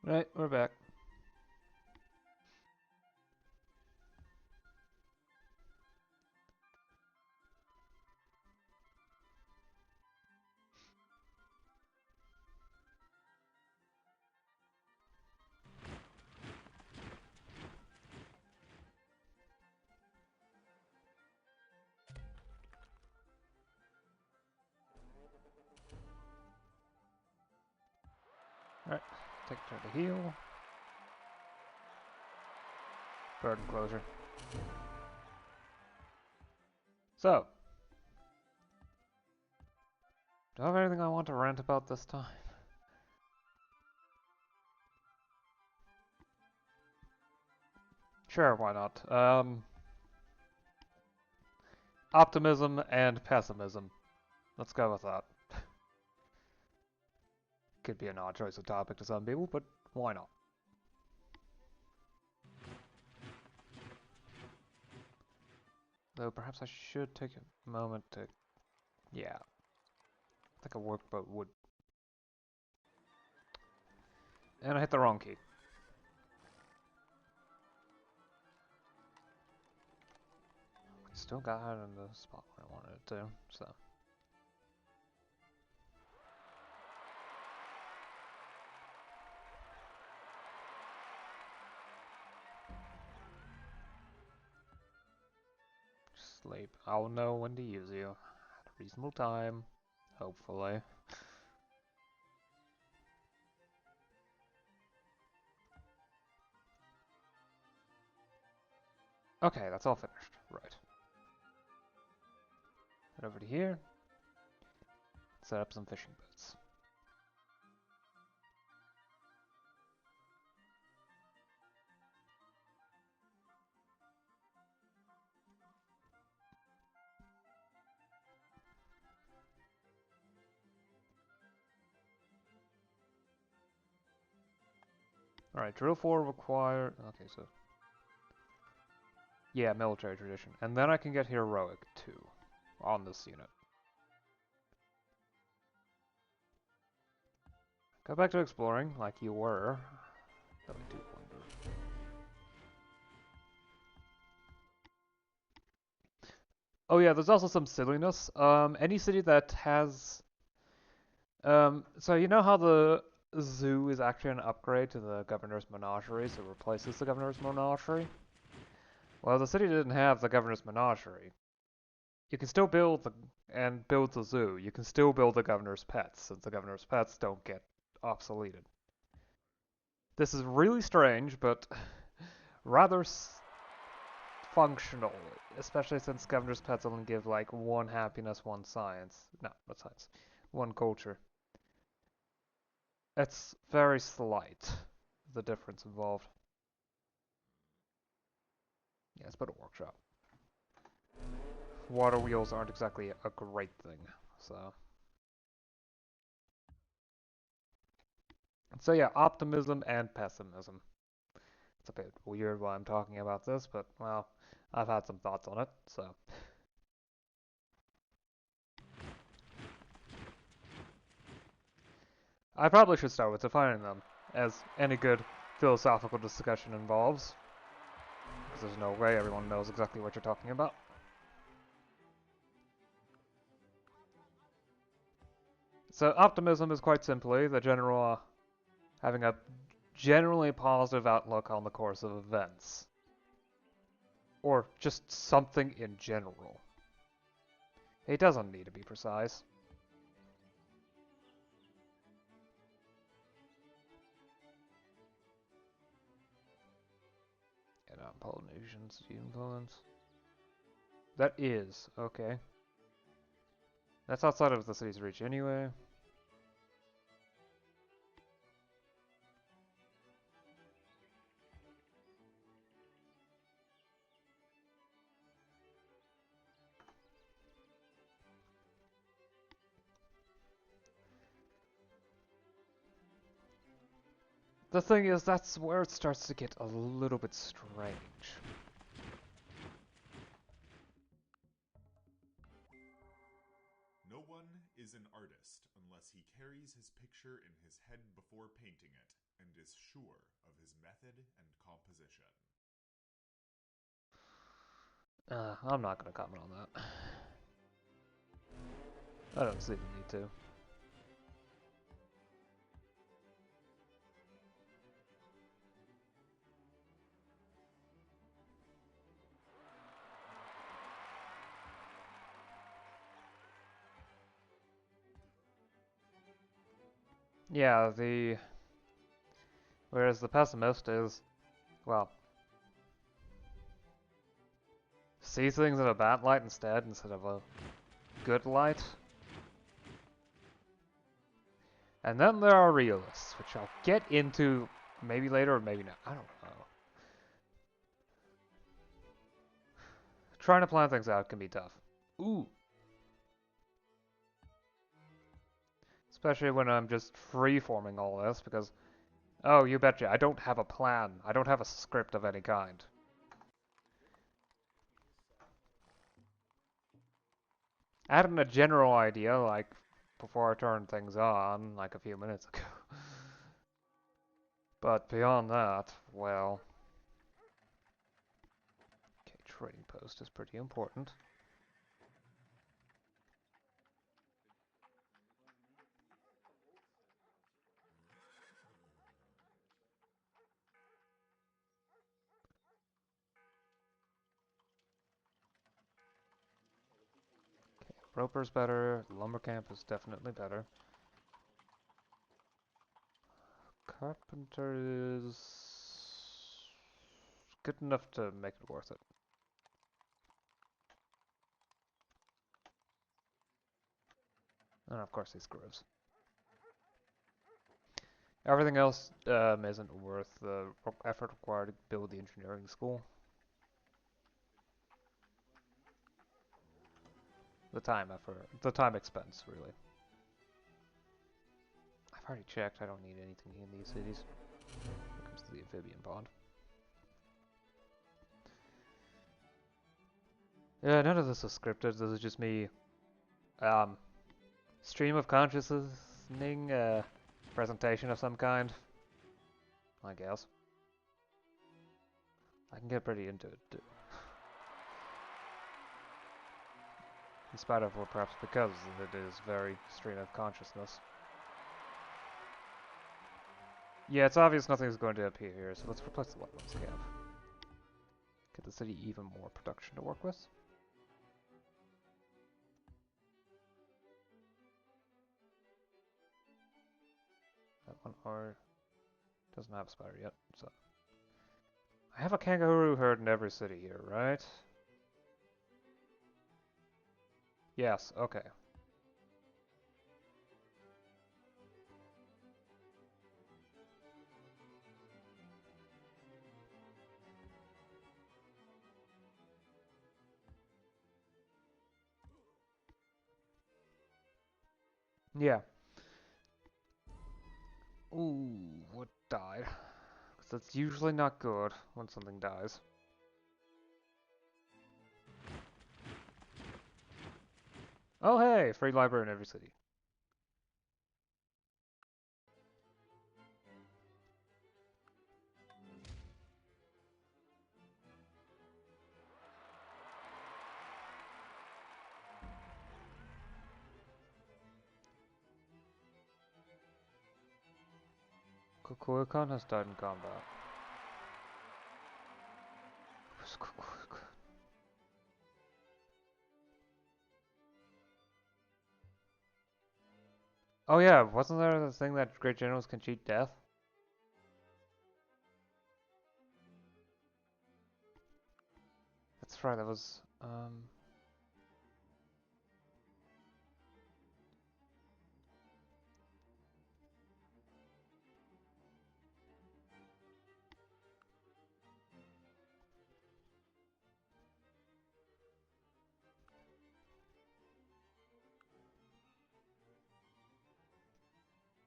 Right, we're back. Alright, take a turn to heal. Bird enclosure. So, do I have anything I want to rant about this time? Sure, why not? Optimism and pessimism. Let's go with that. Could be an odd choice of topic to some people, but why not? Though perhaps I should take a moment to... Yeah. I think a workboat would... And I hit the wrong key. Still got it in the spot where I wanted it to, so... Sleep. I'll know when to use you. At a reasonable time. Hopefully. Okay, that's all finished. Right. Head over to here. Set up some fishing boats. Alright, drill 4 require... Okay, so... Yeah, military tradition. And then I can get heroic, too. On this unit. Go back to exploring, like you were. Though I do wonder. Oh yeah, there's also some silliness. Any city that has... so you know how the zoo is actually an upgrade to the Governor's Menagerie, so it replaces the Governor's Menagerie? Well, the city didn't have the Governor's Menagerie. You can still build the zoo. You can still build the Governor's pets, since the Governor's pets don't get obsoleted. This is really strange, but rather functional, especially since Governor's pets only give like one happiness, one science. No, not science. One culture. It's very slight, the difference involved. Yes, but a workshop. Water wheels aren't exactly a great thing, so... So yeah, optimism and pessimism. It's a bit weird why I'm talking about this, but, well, I've had some thoughts on it, so... I probably should start with defining them, as any good philosophical discussion involves. Because there's no way everyone knows exactly what you're talking about. So optimism is quite simply the general having a generally positive outlook on the course of events. Or just something in general. It doesn't need to be precise. And Polynesians influence. That is, okay. That's outside of the city's reach anyway. The thing is, that's where it starts to get a little bit strange. No one is an artist unless he carries his picture in his head before painting it, and is sure of his method and composition. I'm not going to comment on that. I don't see the need to. Yeah, whereas the pessimist is, well, see things in a bad light instead of a good light. And then there are realists, which I'll get into maybe later or maybe not. I don't know. Trying to plan things out can be tough. Ooh. Especially when I'm just free-forming all this, because, oh, you betcha, I don't have a plan. I don't have a script of any kind. I had a general idea, like, before I turned things on, like a few minutes ago. But beyond that, well... Okay, trading post is pretty important. Okay, Roper's better, Lumber Camp is definitely better. Carpenter is good enough to make it worth it. And of course these grooves. Everything else isn't worth the effort required to build the engineering school. The time effort, the time expense, really. I've already checked, I don't need anything in these cities. Here comes the amphibian bond. Yeah, none of this is scripted, this is just me, stream of consciousness, presentation of some kind, I guess. I can get pretty into it, too. In spite of, or perhaps because it is very stream of consciousness. Yeah, it's obvious nothing's going to appear here, so let's replace the weapons camp. Get the city even more production to work with. That one doesn't have a spider yet, so... I have a kangaroo herd in every city here, right? Yes, okay. Yeah. Ooh, what died? Because that's usually not good when something dies. Oh hey, free library in every city. Kukulkan has died in combat. Who's Kukulkan? Oh yeah, wasn't there the thing that great generals can cheat death? That's right, that was,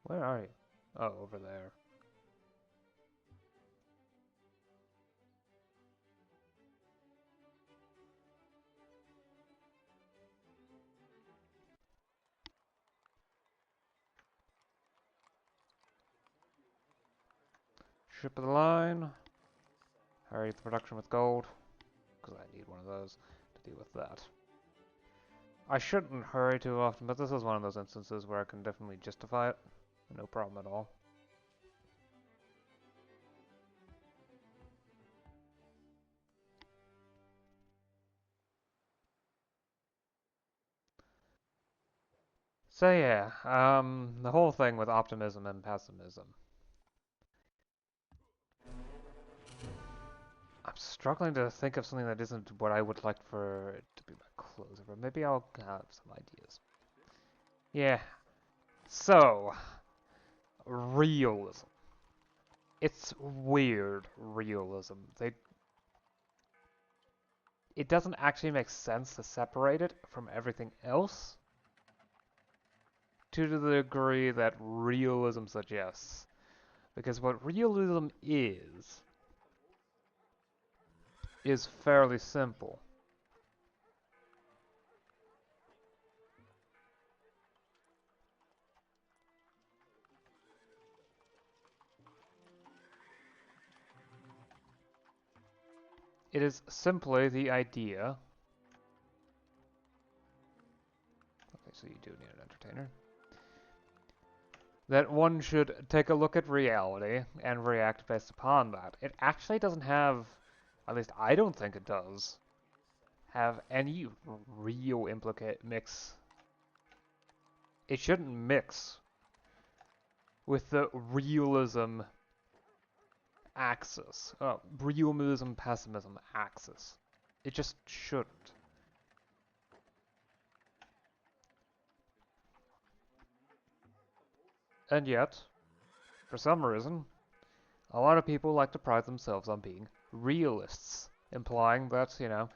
where are you? Oh, over there. Ship of the line. Hurry the production with gold, because I need one of those to deal with that. I shouldn't hurry too often, but this is one of those instances where I can definitely justify it. No problem at all. So yeah, the whole thing with optimism and pessimism. I'm struggling to think of something that isn't what I would like for it to be my closer, but maybe I'll have some ideas. Yeah, so, realism. It's weird realism. It doesn't actually make sense to separate it from everything else to the degree that realism suggests. Because what realism is fairly simple. It is simply the idea. Okay, so you do need an entertainer. That one should take a look at reality and react based upon that. It actually doesn't have, at least I don't think it does, have any real mix. It shouldn't mix with the realism axis, realism pessimism axis. It just shouldn't. And yet, for some reason, a lot of people like to pride themselves on being realists, implying that,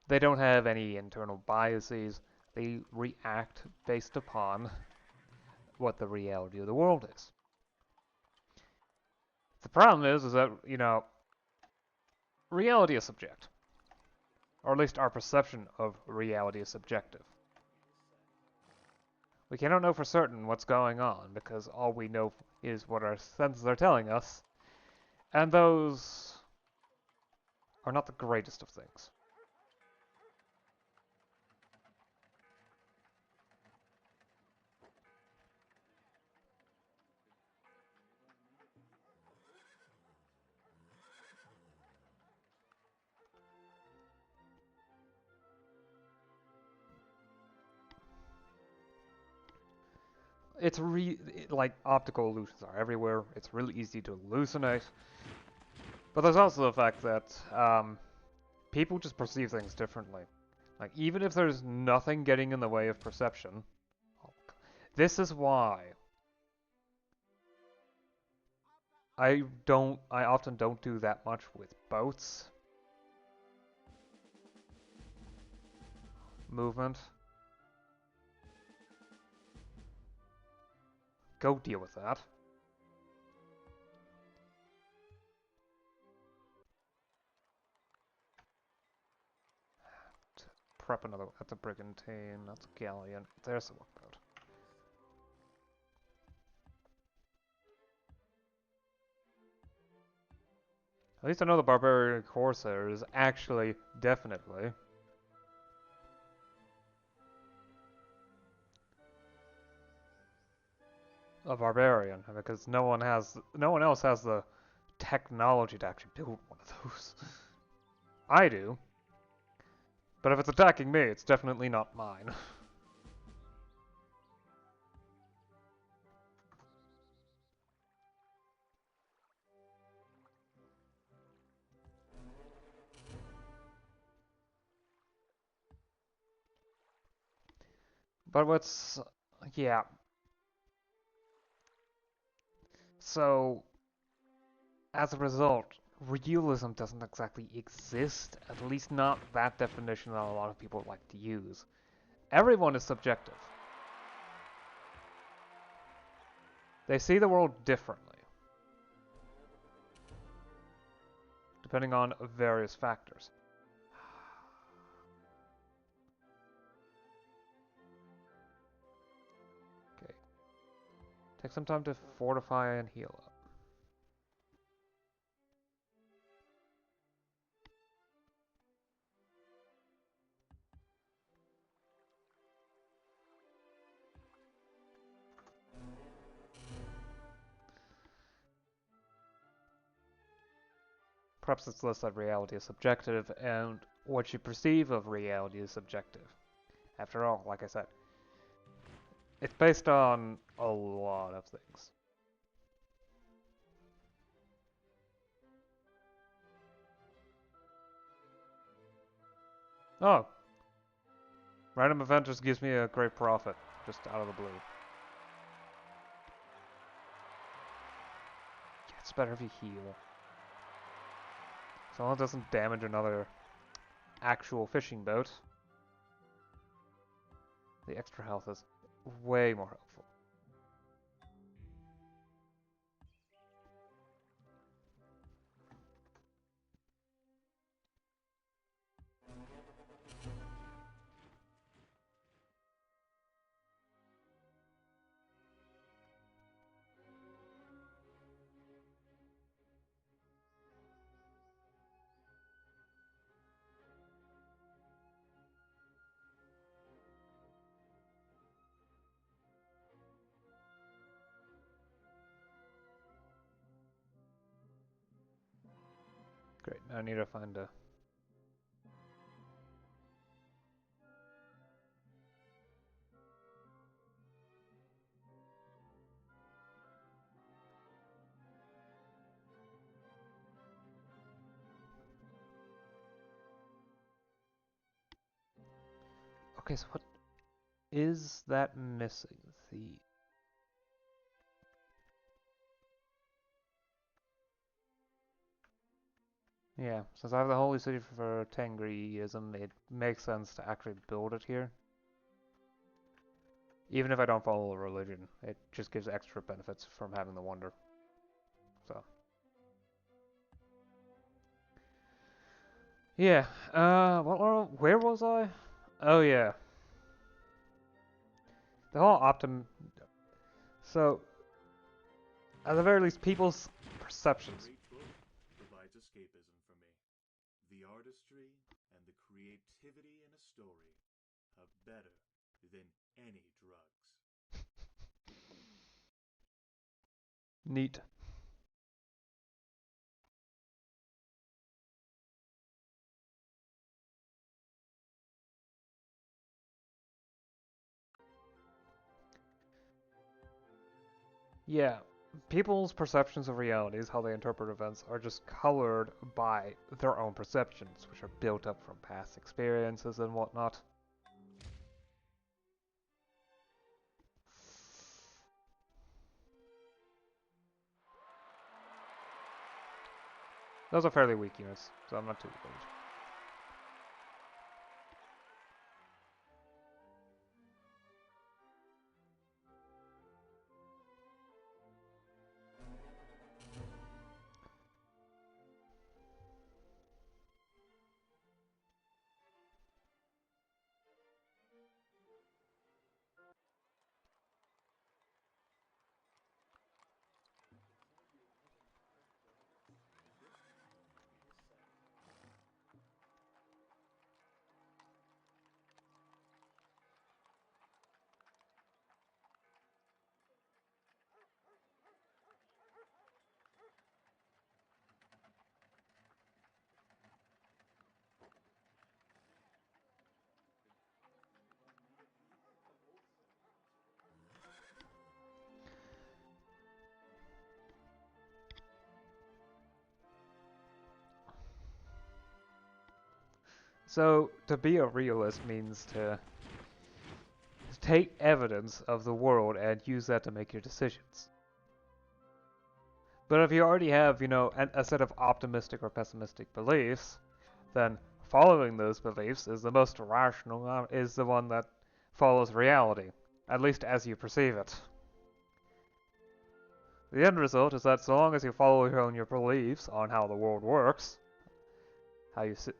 they don't have any internal biases. They react based upon what the reality of the world is. The problem is that, reality is subjective. Or at least our perception of reality is subjective. We cannot know for certain what's going on because all we know is what our senses are telling us, and those are not the greatest of things. It's like optical illusions are everywhere. It's really easy to hallucinate. But there's also the fact that people just perceive things differently. Like, even if there's nothing getting in the way of perception, this is why I often don't do that much with boats. Movement. Go deal with that. Prep another. That's a brigantine. That's a galleon. There's a workboat. At least I know the barbarian corsair is actually definitely a barbarian because no one else has the technology to actually build one of those. I do, but if it's attacking me, it's definitely not mine. But yeah. So, as a result, realism doesn't exactly exist, at least not that definition that a lot of people like to use. Everyone is subjective. They see the world differently, depending on various factors. Okay. Take some time to fortify and heal up. Perhaps it's less that reality is subjective, and what you perceive of reality is subjective. After all, like I said, it's based on a lot of things. Oh, random event just gives me a great profit, just out of the blue. Yeah, it's better if you heal. So long as it doesn't damage another actual fishing boat. The extra health is way more helpful. Great, now I need to find a... Okay, so what is that missing? The... Yeah, since I have the holy city for Tengriism, it makes sense to actually build it here. Even if I don't follow a religion, it just gives extra benefits from having the wonder. So... Yeah, where was I? Oh yeah, the whole So, at the very least, people's perceptions. Great book provides escapism for me. The artistry and the creativity in a story are better than any drugs. Neat. Yeah, people's perceptions of realities, how they interpret events, are just colored by their own perceptions, which are built up from past experiences and whatnot. Those are fairly weak units, so I'm not too worried. So, to be a realist means to take evidence of the world and use that to make your decisions. But if you already have, a set of optimistic or pessimistic beliefs, then following those beliefs is the most rational, is the one that follows reality, at least as you perceive it. The end result is that so long as you follow your beliefs on how the world works, how you see,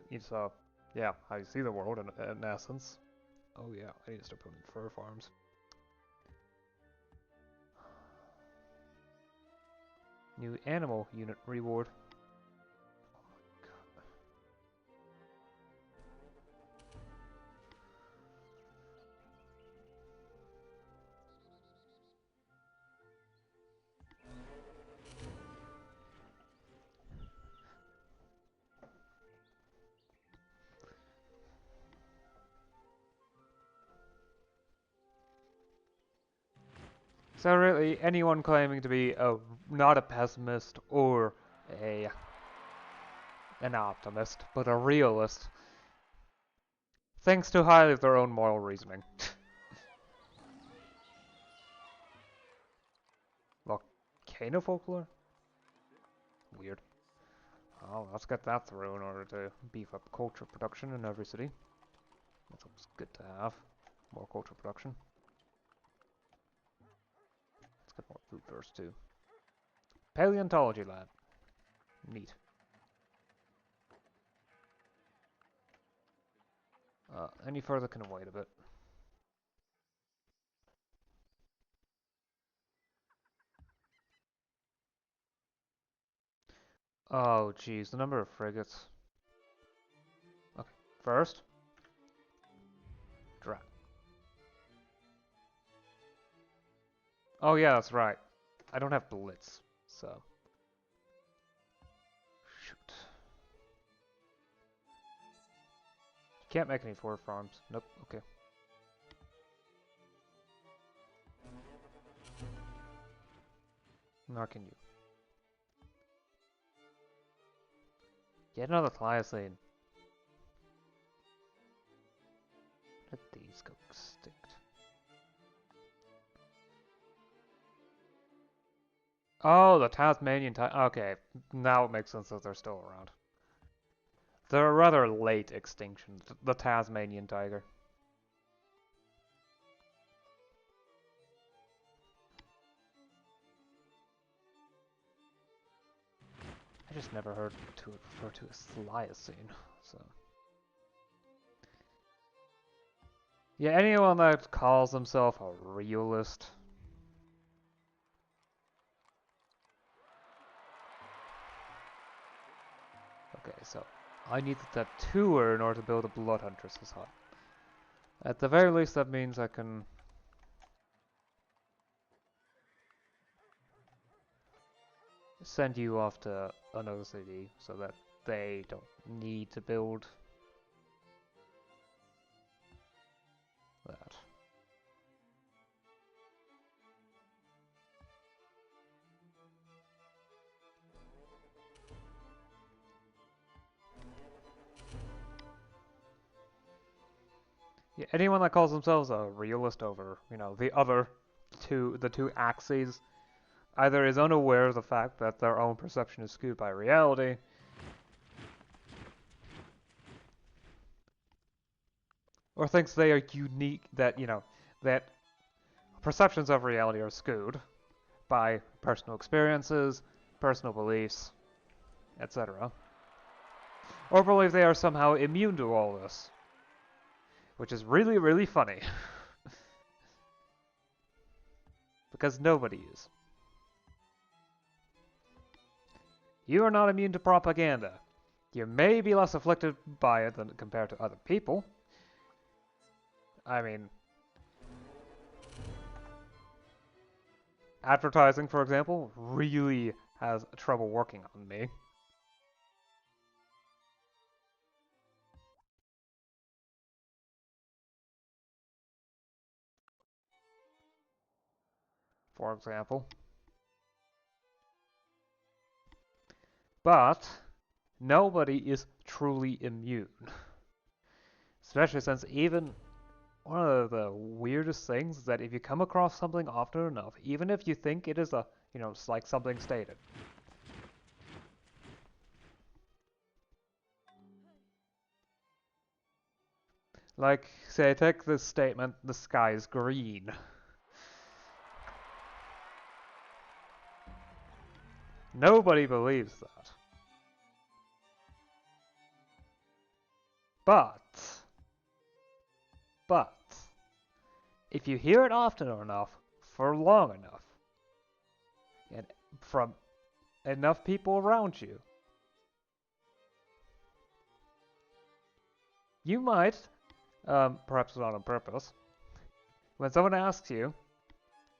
how you see the world in essence. Oh yeah, I need to start putting fur farms. New animal unit reward. So really, anyone claiming to be not a pessimist or a an optimist, but a realist, thinks too highly of their own moral reasoning. Volcano folklore? Weird. Oh, let's get that through in order to beef up culture production in every city. That's always good to have. More culture production. Let's get more food first, too. Paleontology lab. Neat. Any further can wait a bit. Oh, jeez, the number of frigates. Okay, first, drop. Oh yeah, that's right. I don't have blitz, so shoot. Can't make any forward farms. Nope. Okay. Nor can you. Get another Pliocene. Let these go extinct. Oh, the Tasmanian tiger. Okay, now it makes sense that they're still around. They're a rather late extinction, the Tasmanian tiger. I just never heard to it referred to as Pliocene, so. Yeah, anyone that calls himself a realist. Okay, so I need the tattooer in order to build a blood huntress's hut. At the very least, that means I can send you off to another city so that they don't need to build that. Yeah, anyone that calls themselves a realist over, the two axes, either is unaware of the fact that their own perception is skewed by reality, or thinks they are unique, that perceptions of reality are skewed by personal experiences, personal beliefs, etc. Or believe they are somehow immune to all this, which is really, really funny. Because nobody is. You are not immune to propaganda. You may be less afflicted by it than compared to other people. I mean, advertising, for example, really has trouble working on me. For example. But nobody is truly immune. Especially since even one of the weirdest things is that if you come across something often enough, even if you think it is it's like something stated. Like, say, take this statement, the sky is green. Nobody believes that. But, if you hear it often enough, for long enough, and from enough people around you, you might, perhaps not on purpose, when someone asks you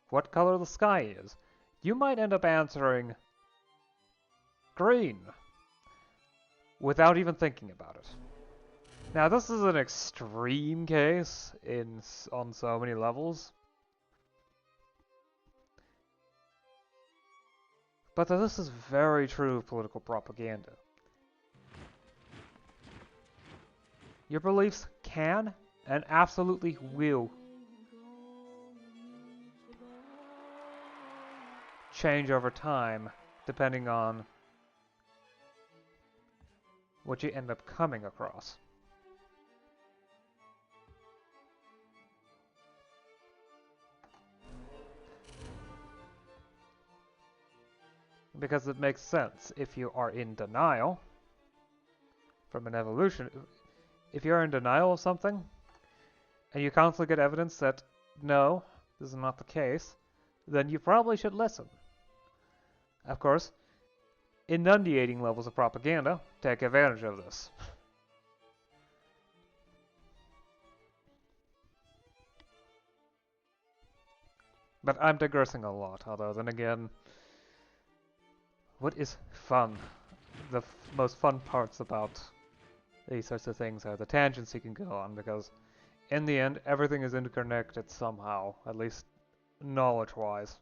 what color the sky is, you might end up answering green without even thinking about it. Now, this is an extreme case on so many levels. But this is very true of political propaganda. Your beliefs can and absolutely will change over time depending on what you end up coming across. Because it makes sense if you are in denial from an evolution. If you're in denial of something and you constantly get evidence that no, this is not the case, then you probably should listen. Of course, inundating levels of propaganda take advantage of this. But I'm digressing a lot, although then again, what is fun? The most fun parts about these sorts of things are the tangents you can go on, because in the end, everything is interconnected somehow, at least knowledge-wise.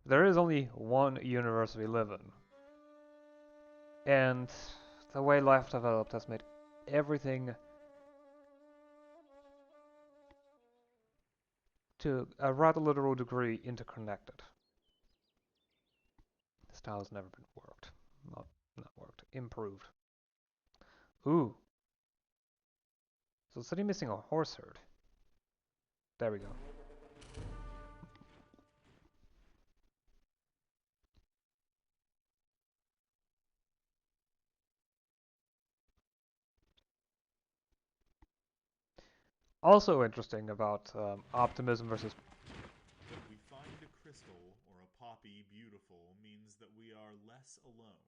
There is only one universe we live in, and the way life developed has made everything to a rather literal degree interconnected. This style has never been worked. Not worked. Improved. Ooh. So city missing a horse herd. There we go. Also interesting about optimism versus... That we find a crystal or a poppy beautiful means that we are less alone,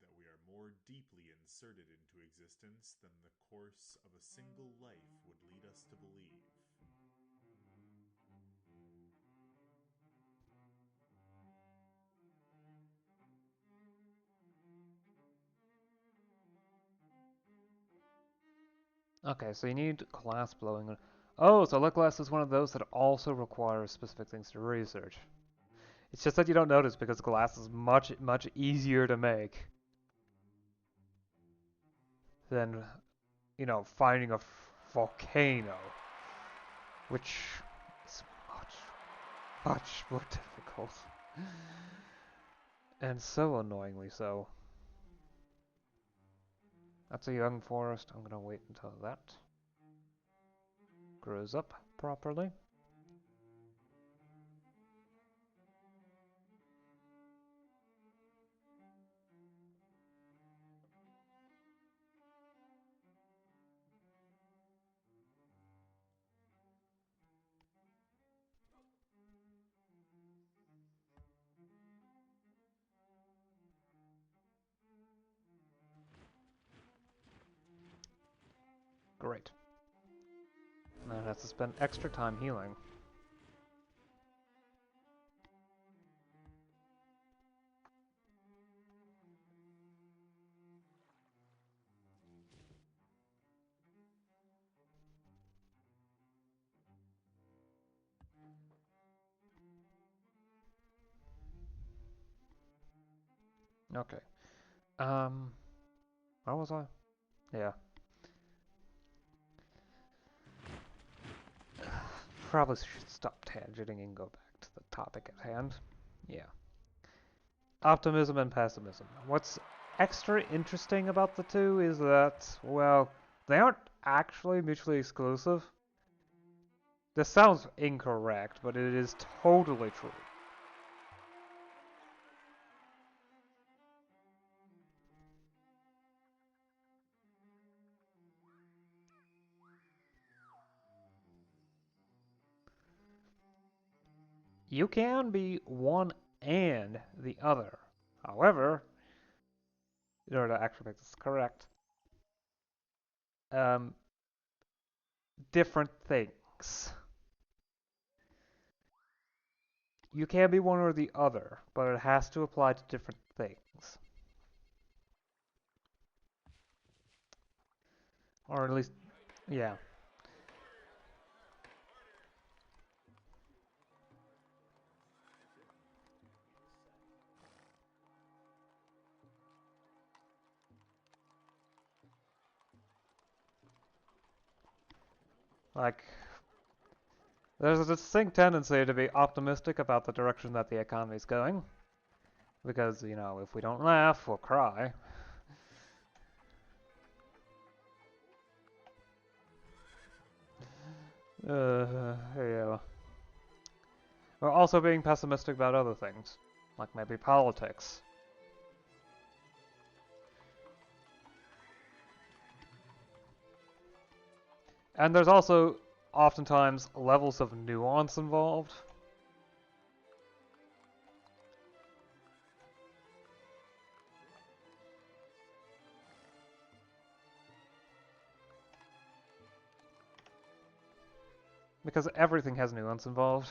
that we are more deeply inserted into existence than the course of a single life would lead us to believe. Okay, so you need glass blowing. Oh, so light glass is one of those that also requires specific things to research. It's just that you don't notice because glass is much easier to make than, you know, finding a volcano, which is much more difficult. And so annoyingly so. That's a young forest. I'm gonna wait until that grows up properly. Great. Now it has to spend extra time healing. Okay. Where was I? Yeah. Probably should stop tangenting and go back to the topic at hand. Yeah. Optimism and pessimism. What's extra interesting about the two is that, well, they aren't actually mutually exclusive. This sounds incorrect, but it is totally true. You can be one and the other. However, in order to actually make this correct, um, different things. You can be one or the other, but it has to apply to different things. Or at least, yeah. Like, there's a distinct tendency to be optimistic about the direction that the economy's going. Because, you know, if we don't laugh, we'll cry. Yeah. We're also being pessimistic about other things. Like maybe politics. And there's also oftentimes levels of nuance involved. Because everything has nuance involved.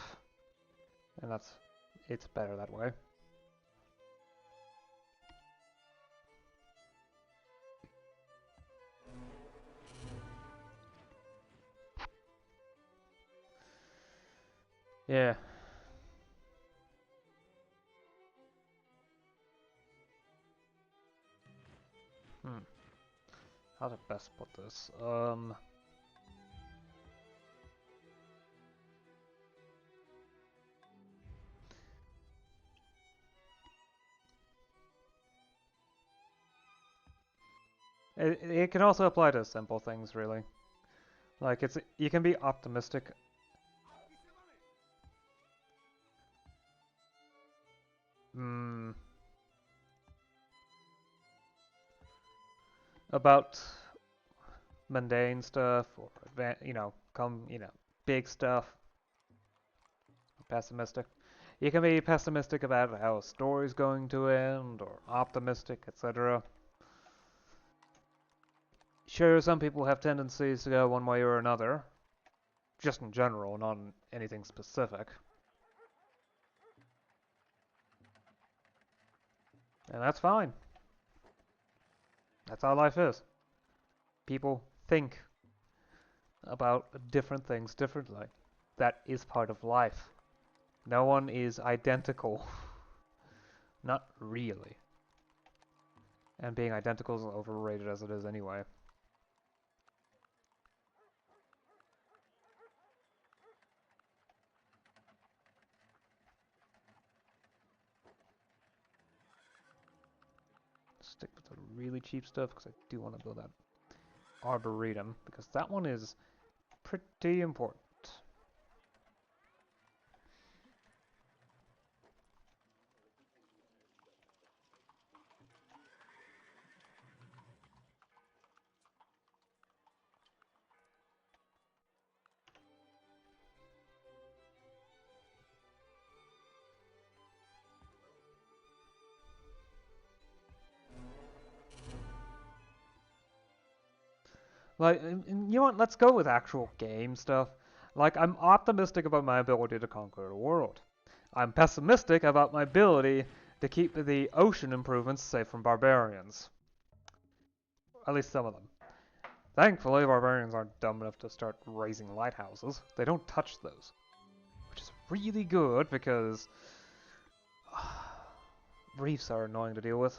And it's better that way. Yeah. How to best put this? It can also apply to simple things, really. Like you can be optimistic. Mm, about mundane stuff or big stuff. Pessimistic. You can be pessimistic about how a story's going to end, or optimistic, etc. Sure, some people have tendencies to go one way or another, just in general, not in anything specific. And that's fine. That's how life is. People think about different things differently. That is part of life. No one is identical. Not really. And being identical is overrated as it is anyway. Stick with the really cheap stuff because I do want to build that Arboretum because that one is pretty important. Like, you know what? Let's go with actual game stuff. Like, I'm optimistic about my ability to conquer the world. I'm pessimistic about my ability to keep the ocean improvements safe from barbarians. At least some of them. Thankfully, barbarians aren't dumb enough to start raising lighthouses. They don't touch those. Which is really good because reefs are annoying to deal with.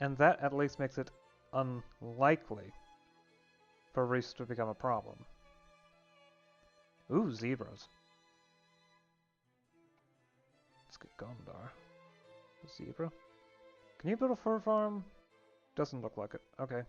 And that at least makes it unlikely for reefs to become a problem. Ooh, zebras. Let's get Gondar. Zebra? Can you build a fur farm? Doesn't look like it. Okay.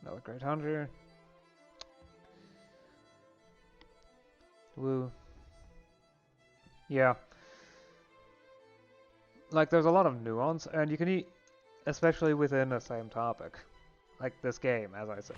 Another great hunter. Woo. Yeah. Like, there's a lot of nuance, and you can eat, especially within the same topic. Like this game, as I said.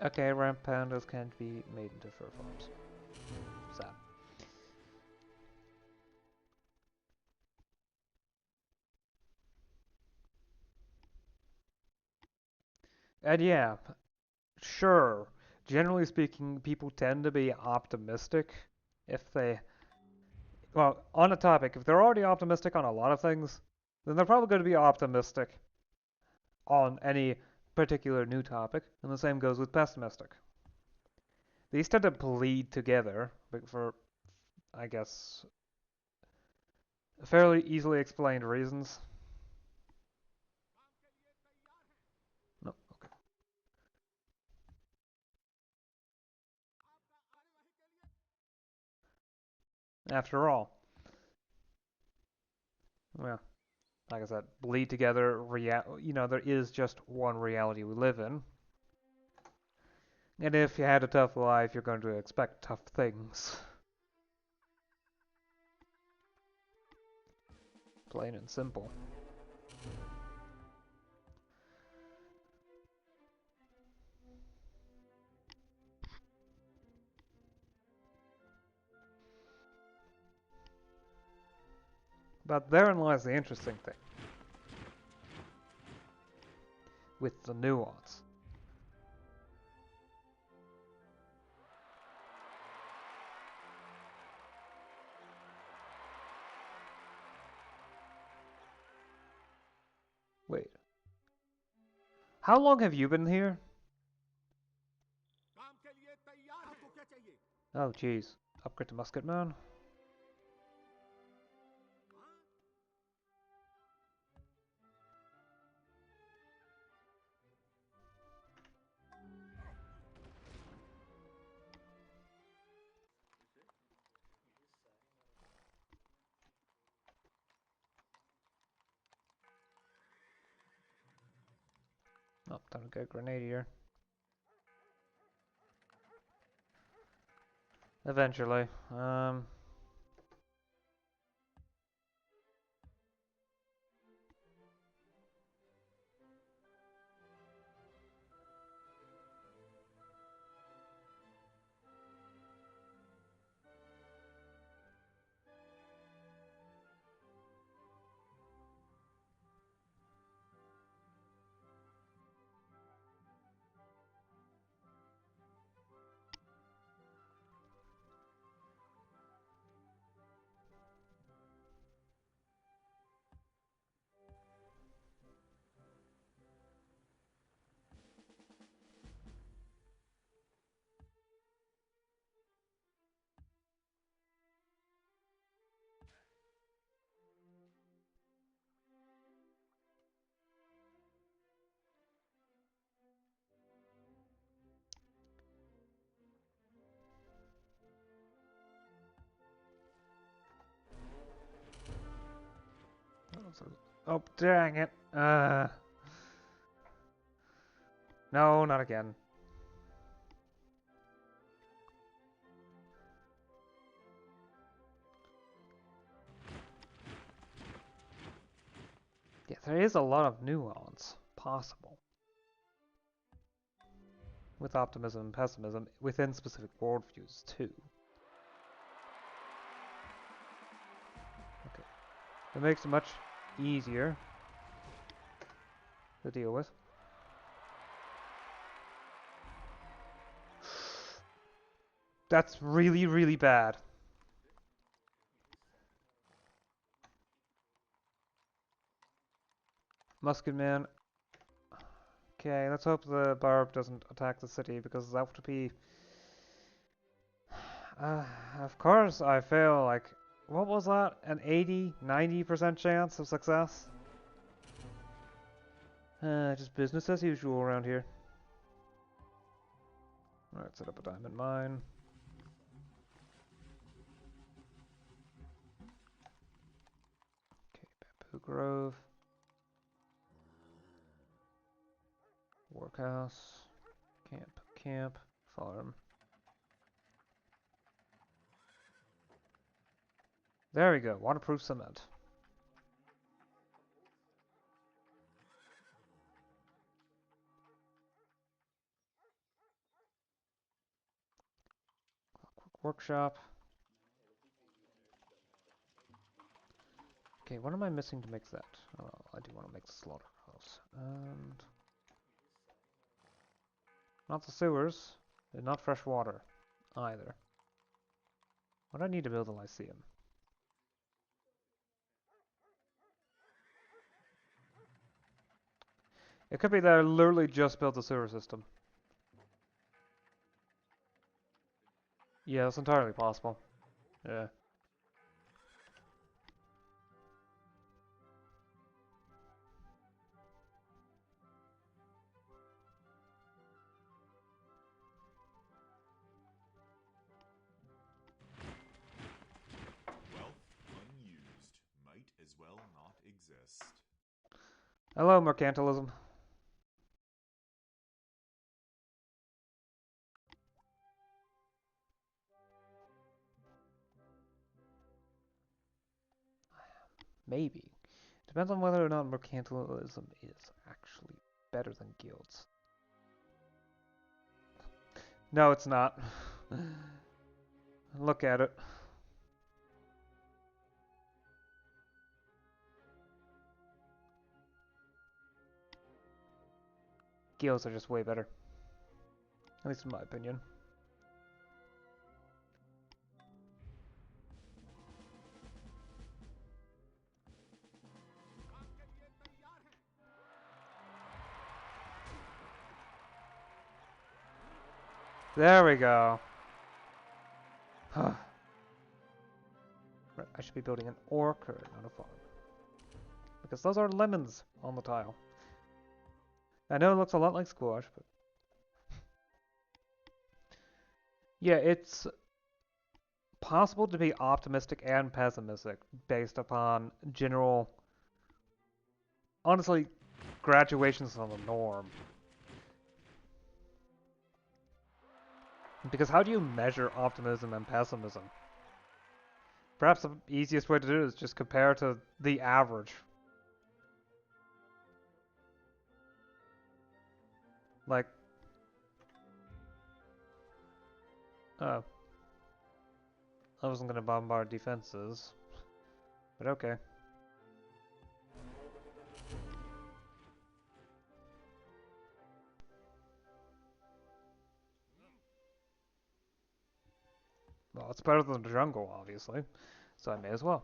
Okay, ramp pandas can't be made into fur farms. Sad. And yeah, sure. Generally speaking, people tend to be optimistic if they, well, on a topic, if they're already optimistic on a lot of things, then they're probably going to be optimistic on any particular new topic, and the same goes with pessimistic. These tend to bleed together for, I guess, fairly easily explained reasons. No, okay. After all, well, like I said, bleed together. There is just one reality we live in, and if you had a tough life, you're going to expect tough things. Plain and simple. But therein lies the interesting thing, with the nuance. Wait, how long have you been here? Oh, jeez. Upgrade to musketman? Oh, time to get grenadier. Eventually. Oh, dang it. No, not again. Yeah, there is a lot of nuance possible with optimism and pessimism within specific worldviews, too. Okay. It makes it much easier to deal with. That's really, really bad. Musketman. Okay, let's hope the barb doesn't attack the city, because that would be... of course I fail, like... What was that? An 80-90% chance of success? Just business as usual around here. Alright, set up a diamond mine. Okay, bamboo grove. Workhouse. Camp. Farm. There we go, waterproof cement. workshop. Okay, what am I missing to make that? Oh, I do want to make the slaughterhouse. And not the sewers, and not fresh water either. What do I need to build a lyceum? It could be that I literally just built a sewer system. Yeah, that's entirely possible. Yeah. Wealth unused might as well not exist. Hello, mercantilism. Maybe. Depends on whether or not mercantilism is actually better than guilds. No, it's not. Look at it. Guilds are just way better. At least in my opinion. There we go. Right, I should be building an orchard, not a farm. Because those are lemons on the tile. I know it looks a lot like squash, but... Yeah, it's possible to be optimistic and pessimistic based upon general... Honestly, graduations on the norm. Because how do you measure optimism and pessimism? Perhaps the easiest way to do it is just compare to the average. Like... Oh. I wasn't gonna bombard defenses. But okay. Well, it's better than the jungle, obviously. So I may as well.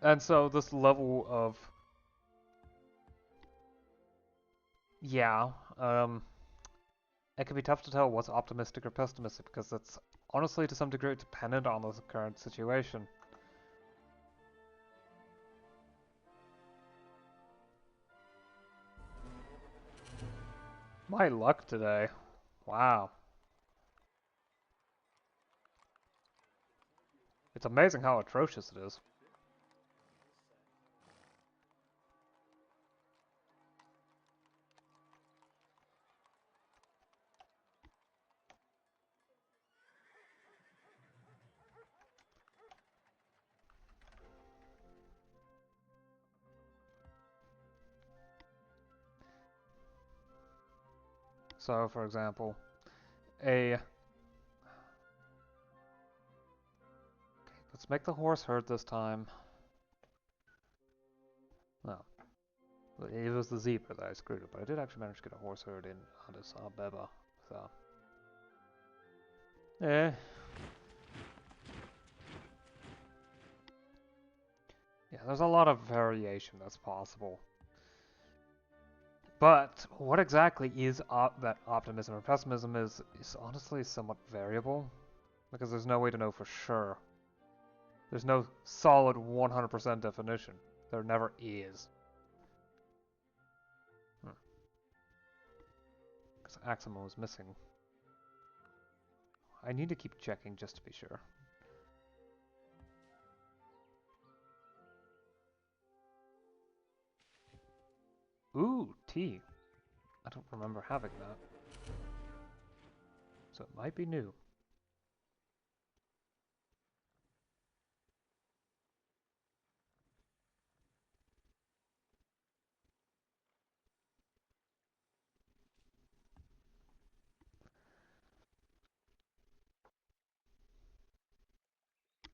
And so this level of... Yeah, it can be tough to tell what's optimistic or pessimistic because it's honestly to some degree dependent on the current situation. My luck today. Wow. It's amazing how atrocious it is. So, for example, a... Let's make the horse herd this time. No. It was the zebra that I screwed up, but I did actually manage to get a horse herd in Addis Ababa, so... Eh. Yeah, there's a lot of variation that's possible. But what exactly is that optimism or pessimism is honestly somewhat variable, because there's no way to know for sure. There's no solid 100% definition. There never is. Because Axima was missing. I need to keep checking just to be sure. Ooh, tea. I don't remember having that. So it might be new.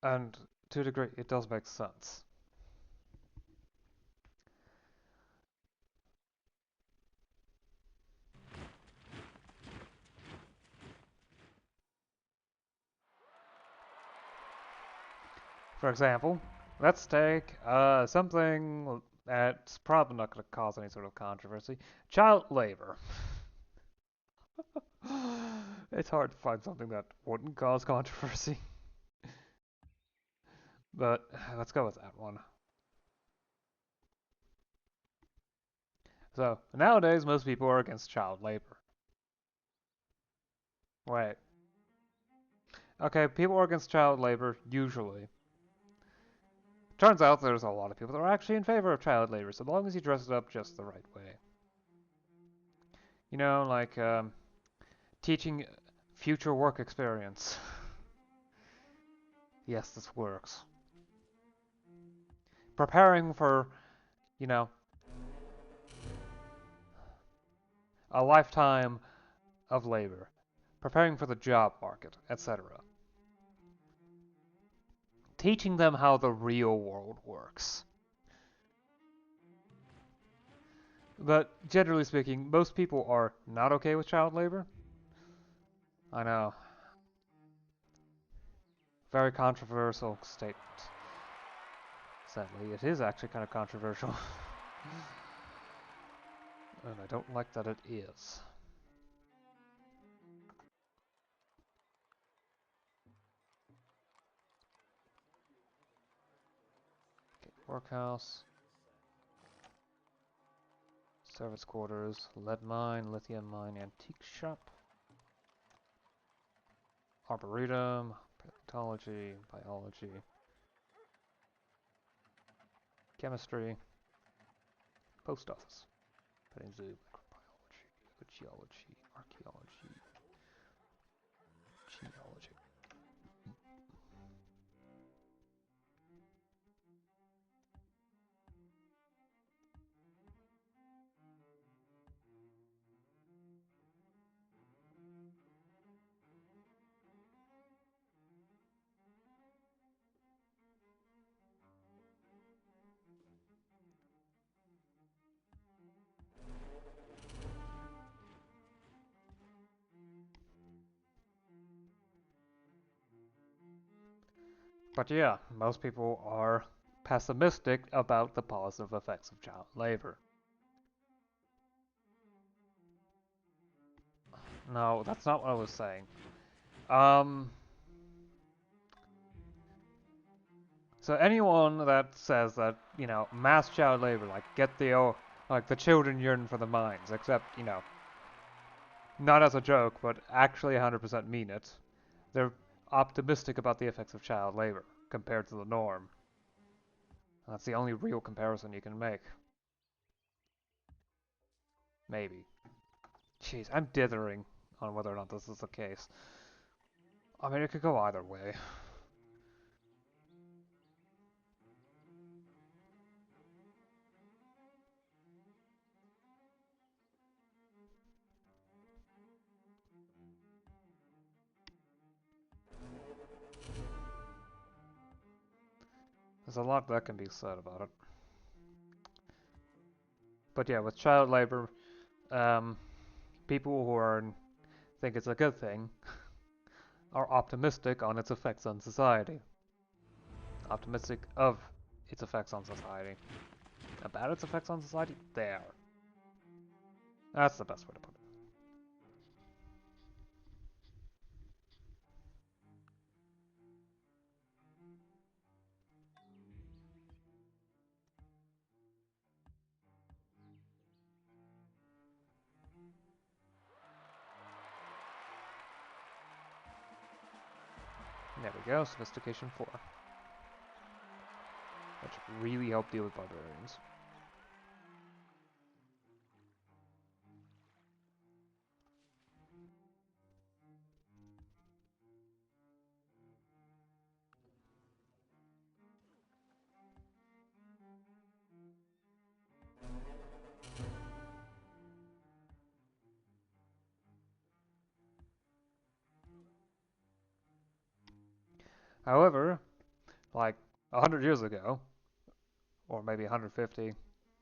And to a degree, it does make sense. For example, let's take something that's probably not going to cause any sort of controversy: child labor. It's hard to find something that wouldn't cause controversy, but let's go with that one. So, nowadays, most people are against child labor. Wait. Okay, people are against child labor, usually. Turns out there's a lot of people that are actually in favor of child labor, so long as you dress it up just the right way. You know, like teaching future work experience. Yes, this works. Preparing for, you know, a lifetime of labor. Preparing for the job market, etc. Teaching them how the real world works. But generally speaking, most people are not okay with child labor. I know. Very controversial statement. Sadly, it is actually kind of controversial. And I don't like that it is. Okay, workhouse. Service quarters. Lead mine, lithium mine, antique shop. Arboretum. Paleontology, biology. Chemistry. Post office. Petting zoo, microbiology, geology, archaeology, genealogy. But yeah, most people are pessimistic about the positive effects of child labor. No, that's not what I was saying. Um, so anyone that says that, mass child labor, like like the children yearn for the mines, except, not as a joke, but actually 100% mean it, they're optimistic about the effects of child labor compared to the norm. That's the only real comparison you can make. Maybe. Jeez, I'm dithering on whether or not this is the case. I mean, it could go either way. There's a lot that can be said about it. But yeah, with child labor, um, people who think it's a good thing are optimistic on its effects on society. Optimistic of its effects on society. About its effects on society? There. That's the best way to put it. There we go, Sophistication 4. That should really help deal with barbarians. However, Like 100 years ago, or maybe 150.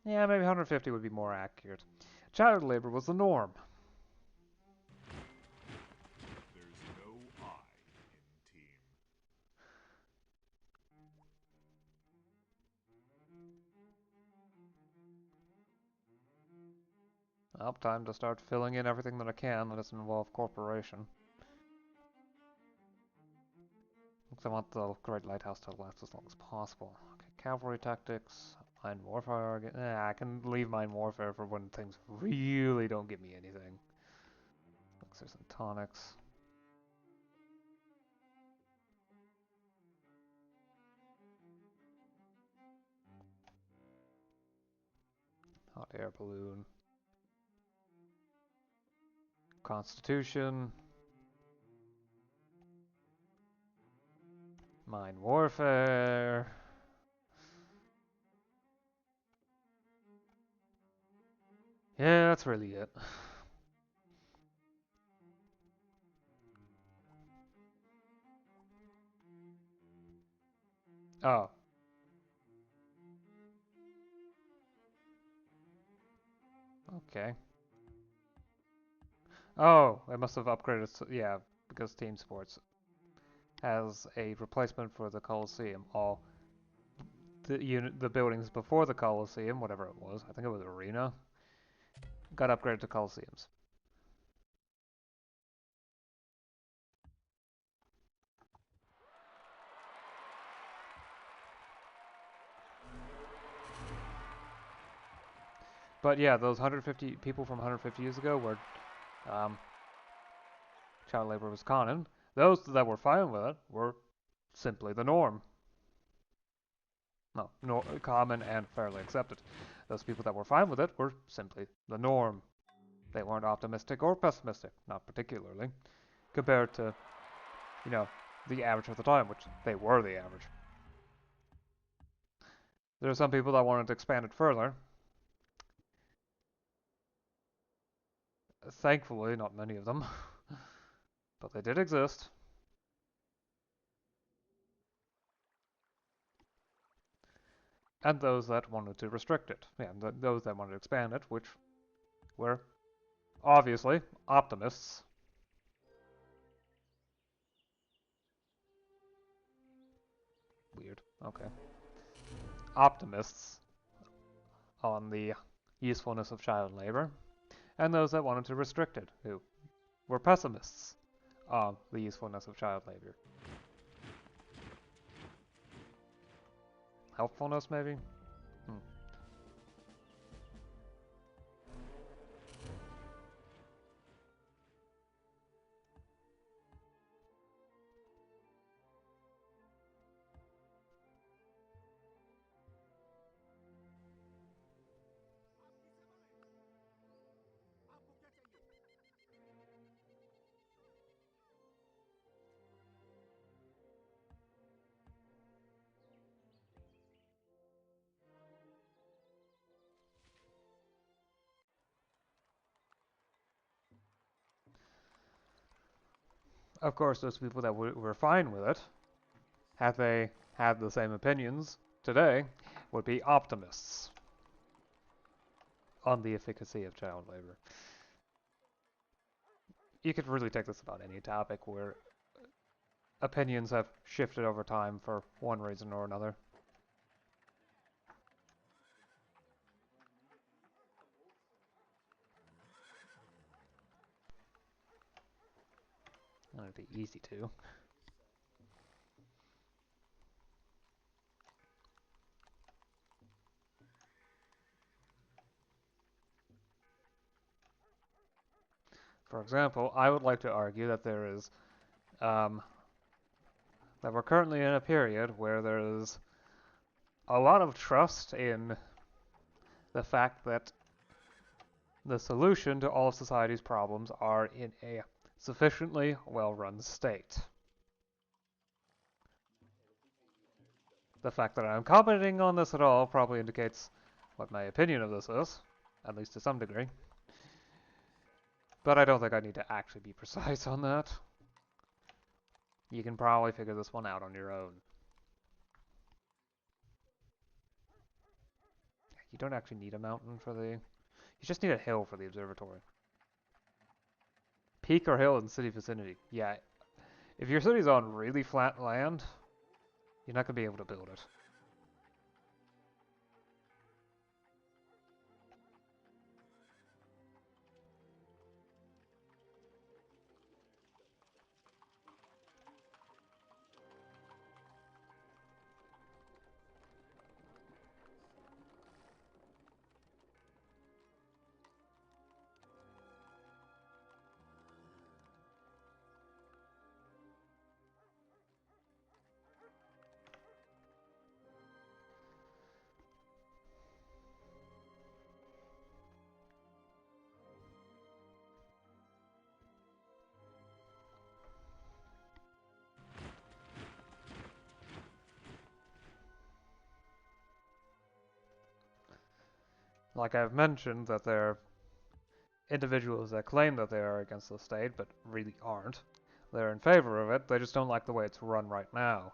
Yeah, maybe 150 would be more accurate. Child labor was the norm. There's no I in team. Well, time to start filling in everything that I can that doesn't involve corporation. Because I want the Great Lighthouse to last as long as possible. Okay, cavalry tactics, mine warfare. I can leave mine warfare for when things really don't give me anything. Elixirs and tonics. Hot air balloon. Constitution. Mine warfare. Yeah, that's really it. Oh. Okay. Oh, I must have upgraded. Yeah, because Team Sports has a replacement for the Coliseum. All the buildings before the Coliseum, whatever it was, I think it was Arena, got upgraded to Coliseums. But yeah, those 150 people from 150 years ago where um, child labor was canon, those that were fine with it were simply the norm. No, common and fairly accepted. Those people that were fine with it were simply the norm. They weren't optimistic or pessimistic, not particularly, compared to, you know, the average of the time, which they were the average. There are some people that wanted to expand it further. Thankfully, not many of them, but they did exist. And those that wanted to restrict it. Yeah, those that wanted to expand it, which were obviously optimists. Weird. Okay. Optimists on the usefulness of child labor, and those that wanted to restrict it, who were pessimists on the usefulness of child labor. Helpfulness, maybe? Hmm. Of course, those people that were fine with it, had they had the same opinions today, would be optimists on the efficacy of child labor. You could really take this about any topic where opinions have shifted over time for one reason or another. And it'd be easy to. For example, I would like to argue that um, that we're currently in a period where there is a lot of trust in the fact that the solution to all of society's problems are in a sufficiently well-run state. The fact that I'm commenting on this at all probably indicates what my opinion of this is, at least to some degree. But I don't think I need to actually be precise on that. You can probably figure this one out on your own. You don't actually need a mountain for the... You just need a hill for the observatory. Peak or hill in city vicinity. Yeah, if your city's on really flat land, you're not going to be able to build it. Like I've mentioned, that there are individuals that claim that they are against the state, but really aren't. They're in favor of it, they just don't like the way it's run right now.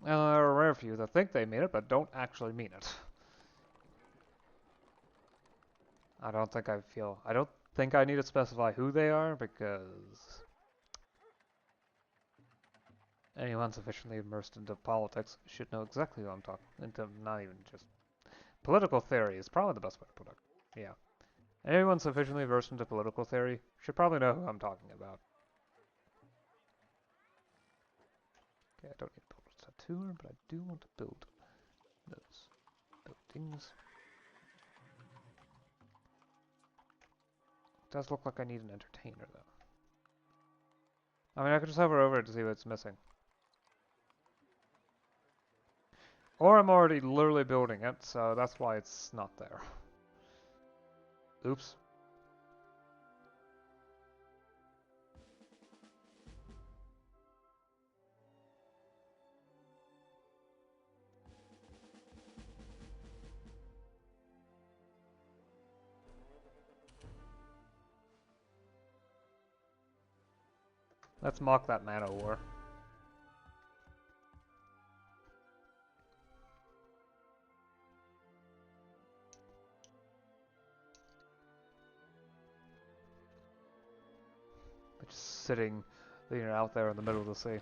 And there are a rare few that think they mean it, but don't actually mean it. I don't think I need to specify who they are, because anyone sufficiently immersed into politics should know exactly who I'm talking, into not even just... Political theory is probably the best way to put it. Yeah. Anyone sufficiently versed into political theory should probably know who I'm talking about. Okay, I don't need to build a tattooer, but I do want to build those buildings. It does look like I need an entertainer, though. I mean, I could just hover over it to see what's missing. Or I'm already literally building it, so that's why it's not there. Oops. Let's mock that mana war. Just sitting, out there in the middle of the sea.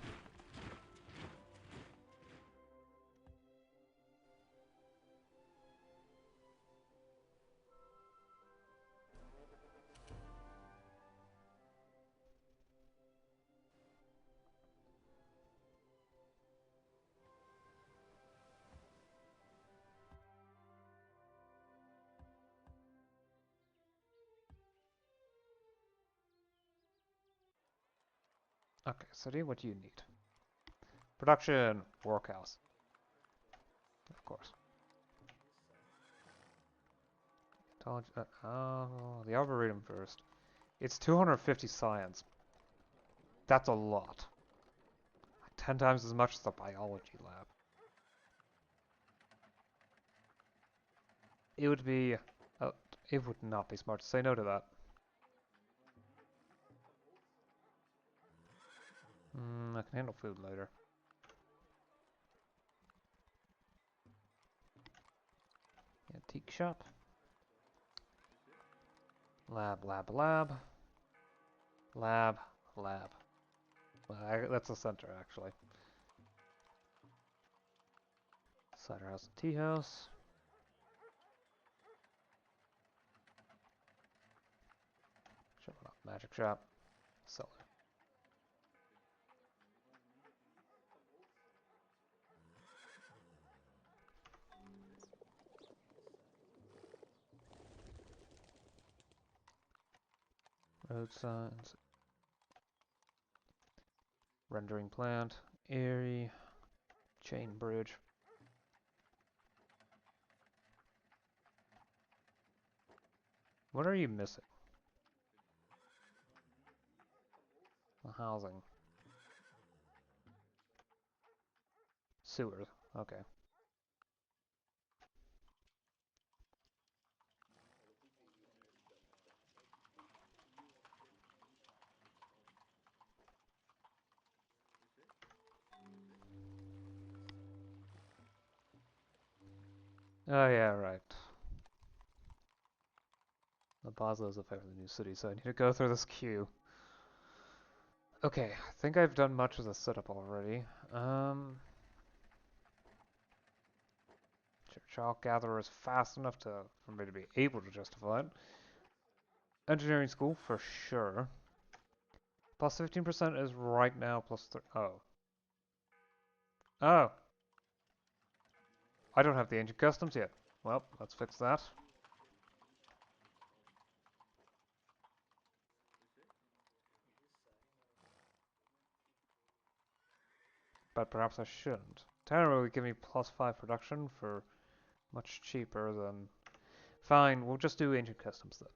Okay, city, what do you need? Production, workhouse. Of course. Oh, the Arboretum first. It's 250 science. That's a lot. 10 times as much as the biology lab. It would be... it would not be smart to say no to that. I can handle food later. Antique shop. Lab, lab, lab. Lab, lab. Well, that's the center, actually. Cider house and tea house. Shut up. Magic shop. Cellar. Road signs. Rendering plant. Airy. Chain bridge. What are you missing? The housing. Sewers. Okay. Oh yeah, right. The Basel is a fairly new city, so I need to go through this queue. Okay, I think I've done much of the setup already. Chalk gatherer is fast enough for me to be able to justify it. Engineering school for sure. Plus 15% is right now plus 3. Oh. Oh! I don't have the ancient customs yet. Well, let's fix that. But perhaps I shouldn't. Terra would give me plus 5 production for much cheaper than... Fine, we'll just do ancient customs then.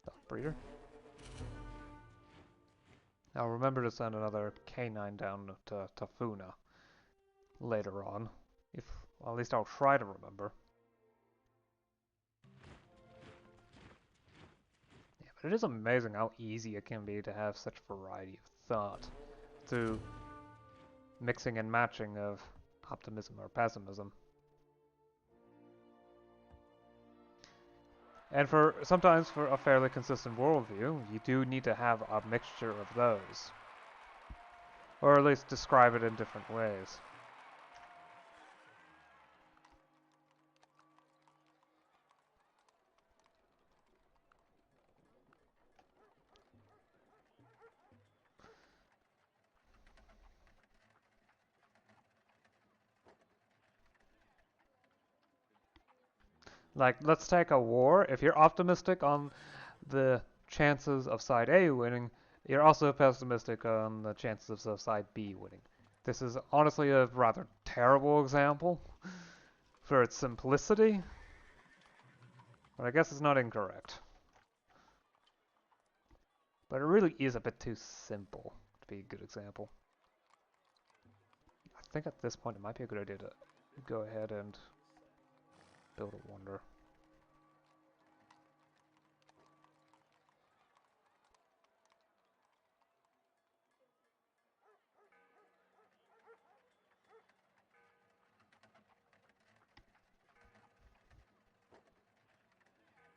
Dog breeder. I'll remember to send another canine down to Tafuna later on. If, well, at least I'll try to remember. Yeah, but it is amazing how easy it can be to have such variety of thought through mixing and matching of optimism or pessimism. And sometimes for a fairly consistent worldview, you do need to have a mixture of those. Or at least describe it in different ways. Like, let's take a war. If you're optimistic on the chances of side A winning, you're also pessimistic on the chances of side B winning. This is honestly a rather terrible example for its simplicity, but I guess it's not incorrect. But it really is a bit too simple to be a good example. I think at this point it might be a good idea to go ahead and build a wonder.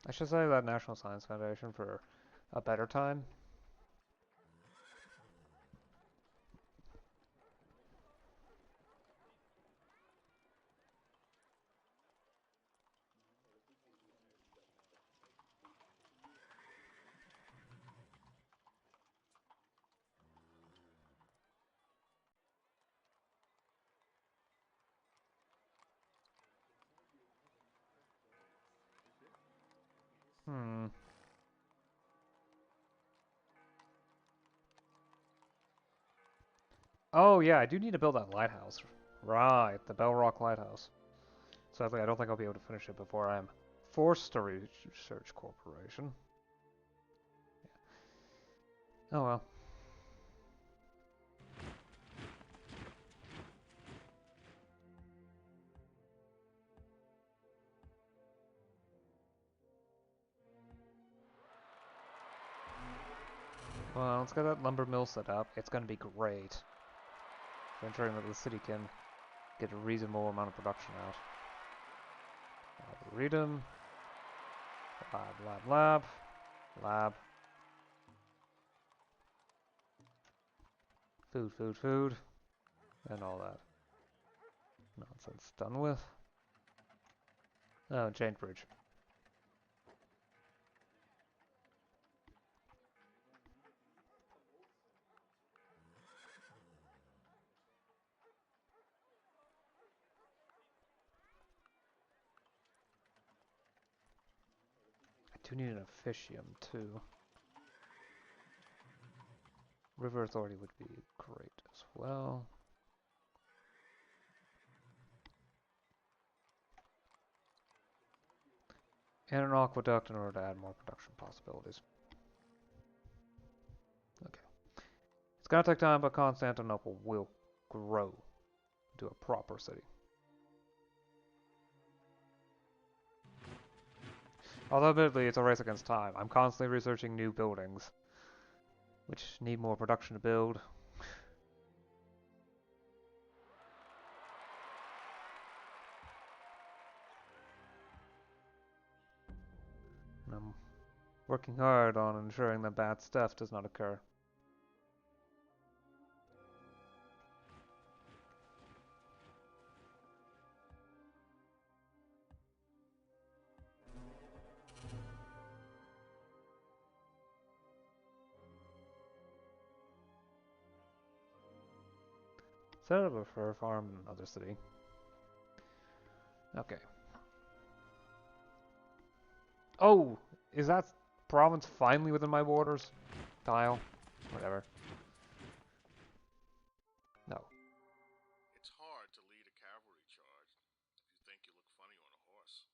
I should say that National Science Foundation for a better time. Hmm. Oh yeah, I do need to build that lighthouse. Right, the Bell Rock Lighthouse. Sadly, I don't think I'll be able to finish it before I'm forced to research corporation. Yeah. Oh well. Well, let's get that lumber mill set up. It's gonna be great. Ensuring that the city can get a reasonable amount of production out. Arboretum. Lab. Lab. Food. And all that nonsense done with. Oh, chain bridge. I do need an officium too. River Authority would be great as well. And an aqueduct in order to add more production possibilities. Okay. It's gonna take time, but Constantinople will grow into a proper city. Although admittedly it's a race against time. I'm constantly researching new buildings, which need more production to build. I'm working hard on ensuring that bad stuff does not occur. Set up a fur farm in another city. Okay. Oh! Is that province finally within my borders? Tile? Whatever. No. It's hard to lead a cavalry charge if you think you look funny on a horse.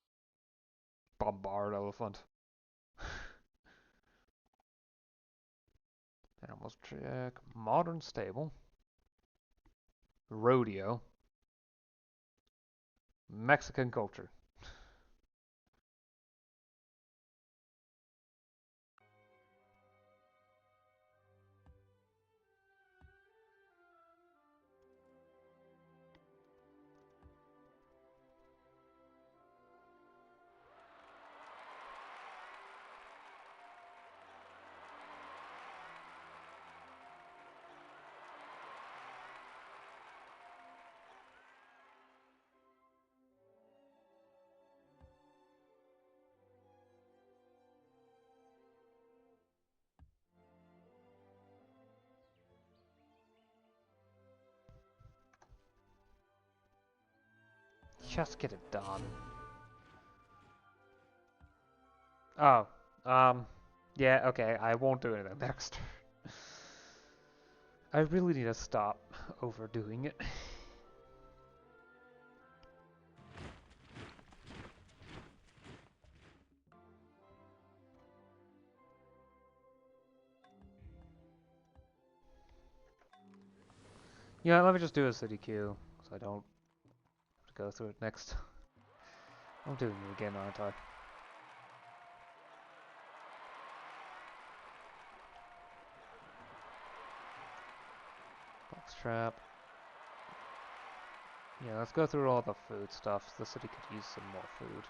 Bombard elephant. Animals check. Modern stable. Rodeo. Mexican culture. Just get it done. Oh, yeah, okay, I won't do anything next. I really need to stop overdoing it. Yeah, let me just do a city queue, so I don't have to go through it next. I'm doing it again, aren't I? Box trap. Yeah, let's go through all the food stuff. The city could use some more food.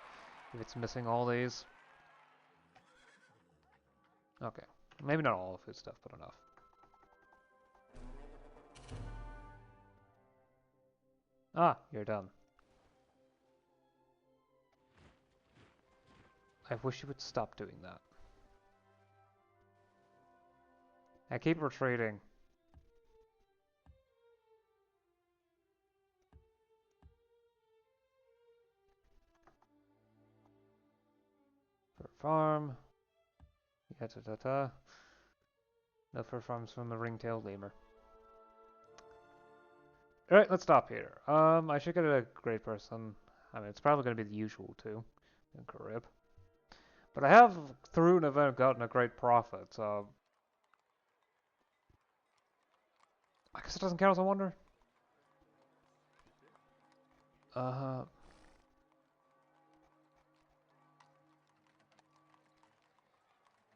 If it's missing all these. Okay. Maybe not all the food stuff, but enough. Ah, you're done. I wish you would stop doing that. I keep retreating. For farm. Yeah, ta-ta-ta. No fur farms from the ring-tailed lemur. Alright, let's stop here. I should get a great person. I mean, it's probably going to be the usual too. In Carib. But I have, through an event, gotten a great profit, so... I guess it doesn't count as a wonder?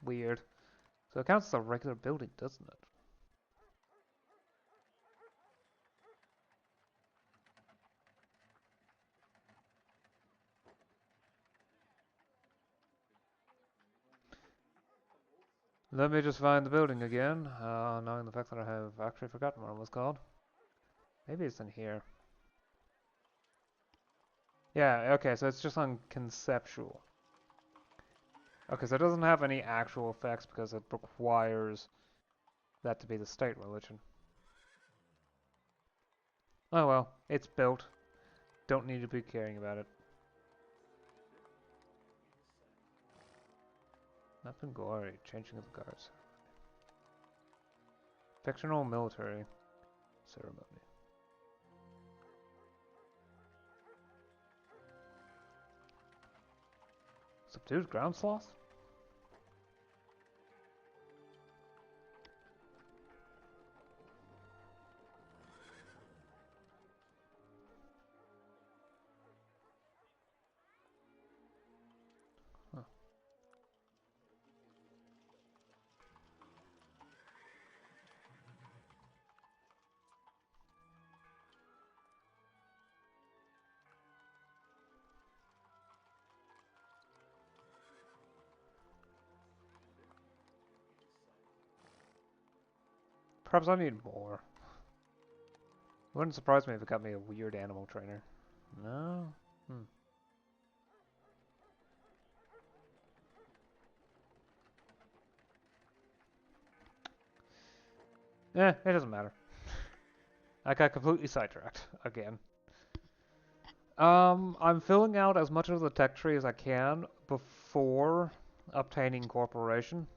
Weird. So it counts as a regular building, doesn't it? Let me just find the building again, knowing the fact that I have actually forgotten what it was called. Maybe it's in here. Yeah, okay, so it's just on conceptual. Okay, so it doesn't have any actual effects because it requires that to be the state religion. Oh well, it's built. Don't need to be caring about it. Nothing gory, changing of the guards. Fictional military ceremony. Subdued ground sloth? Huh. Perhaps I need more. Wouldn't surprise me if it got me a weird animal trainer. No? Hmm. Eh, it doesn't matter. I got completely sidetracked again. I'm filling out as much of the tech tree as I can before obtaining corporation,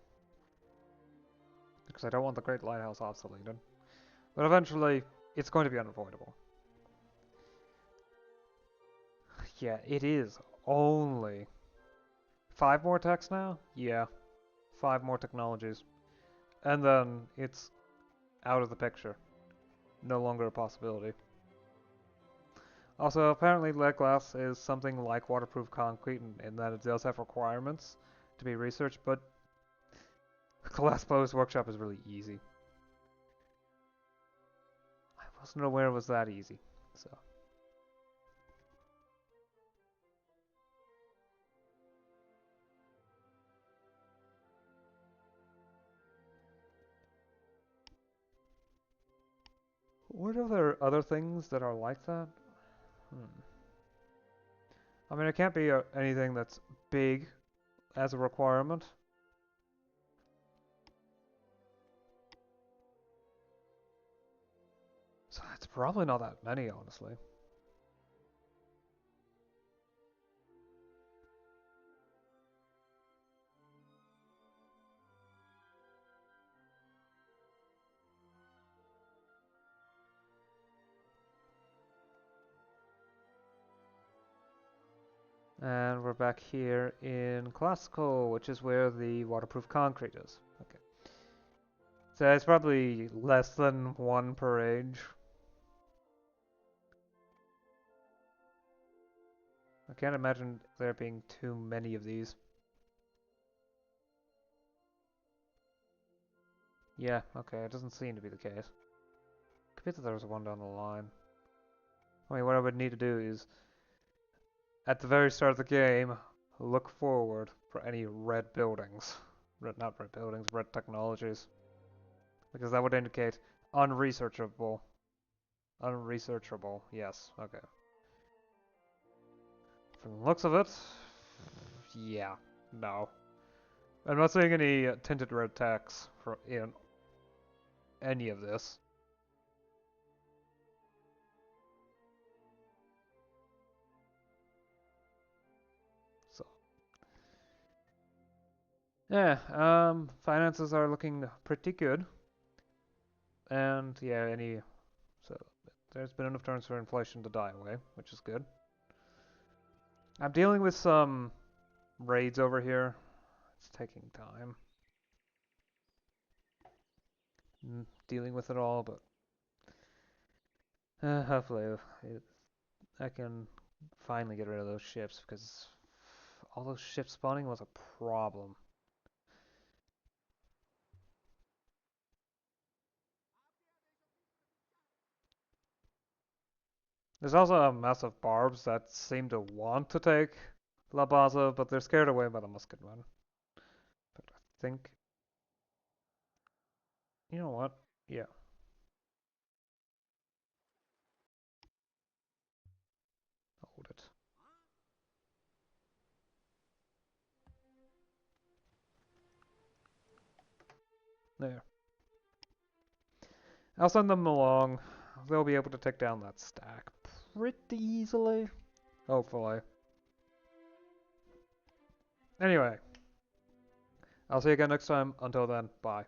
because I don't want the Great Lighthouse obsoleted. But eventually, it's going to be unavoidable. Yeah, it is only 5 more techs now? Yeah, 5 more technologies. And then it's out of the picture. No longer a possibility. Also, apparently lead glass is something like waterproof concrete in that it does have requirements to be researched, but Glassbow's workshop is really easy. I wasn't aware it was that easy, so. What are there other things that are like that? Hmm. I mean, it can't be anything that's big as a requirement. So it's probably not that many, honestly. And we're back here in classical, which is where the waterproof concrete is. Okay. So it's probably less than 1 per age. I can't imagine there being too many of these. Yeah, okay, it doesn't seem to be the case. Could be that there was one down the line. I mean, what I would need to do is, at the very start of the game, look forward for any red buildings. Not red buildings, red technologies. Because that would indicate unresearchable. Unresearchable, yes, okay. From the looks of it, yeah, no. I'm not seeing any tinted red text in any of this. So, yeah, finances are looking pretty good. And yeah, so there's been enough turns for inflation to die away, which is good. I'm dealing with some raids over here. It's taking time. Dealing with it all, but hopefully I can finally get rid of those ships, because all those ships spawning was a problem. There's also a mess of barbs that seem to want to take La Baza, but they're scared away by the musket run. But I think, you know what? Yeah, hold it. There. I'll send them along. They'll be able to take down that stack pretty easily. Hopefully. Anyway, I'll see you again next time. Until then, bye.